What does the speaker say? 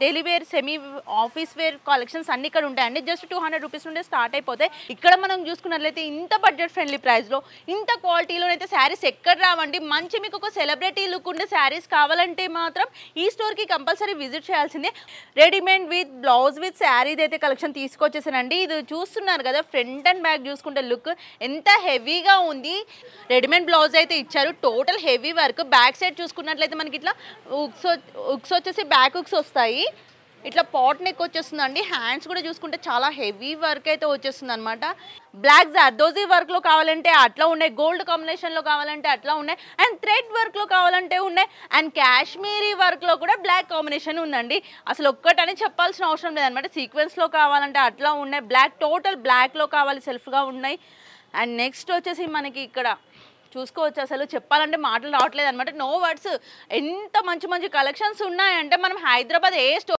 Daily wear semi office wear collections అన్ని ఇక్కడ ఉంటాయండి. జస్ట్ 200 రూపీస్ నుండి స్టార్ట్ అయిపోతాయి. ఇక్కడ మనం చూసుకున్నట్లయితే ఇంత బడ్జెట్ ఫ్రెండ్లీ ప్రైస్లో ఇంత క్వాలిటీలో అయితే శారీస్ ఎక్కడ రావండి. మంచి మీకు ఒక సెలబ్రిటీ లుక్ ఉండే శారీస్ కావాలంటే మాత్రం ఈ స్టోర్కి కంపల్సరీ విజిట్ చేయాల్సిందే. రెడీమేడ్ విత్ బ్లౌజ్ విత్ శారీది అయితే కలెక్షన్ తీసుకొచ్చేసానండి. ఇది చూస్తున్నారు కదా, ఫ్రంట్ అండ్ బ్యాక్ చూసుకుంటే లుక్ ఎంత హెవీగా ఉంది. రెడీమేడ్ బ్లౌజ్ అయితే ఇచ్చారు, total heavy work. Back side చూసుకున్నట్లయితే మనకి ఇట్లా ఉక్స్ వచ్చేసి బ్యాక్ ఉక్స్ వస్తాయి. ఇట్లా పాట్ నెక్ వచ్చేస్తుందండి. హ్యాండ్స్ కూడా చూసుకుంటే చాలా హెవీ వర్క్ అయితే వచ్చేస్తుంది అనమాట. బ్లాక్ జార్దోజీ వర్క్లో కావాలంటే అట్లా ఉన్నాయి, గోల్డ్ కాంబినేషన్లో కావాలంటే అట్లా ఉన్నాయి, అండ్ థ్రెడ్ వర్క్లో కావాలంటే ఉన్నాయి, అండ్ కాశ్మీరీ వర్క్లో కూడా బ్లాక్ కాంబినేషన్ ఉందండి. అసలు ఒక్కటని చెప్పాల్సిన అవసరం లేదనమాట. సీక్వెన్స్లో కావాలంటే అట్లా ఉన్నాయి, బ్లాక్ టోటల్ బ్లాక్లో కావాలి సెల్ఫ్గా ఉన్నాయి. అండ్ నెక్స్ట్ వచ్చేసి మనకి ఇక్కడ చూసుకోవచ్చు, అసలు చెప్పాలంటే మాటలు రావట్లేదు అనమాట. No words. ఎంత మంచి మంచి కలెక్షన్స్ ఉన్నాయంటే మనం హైదరాబాద్ ఏ స్టోర్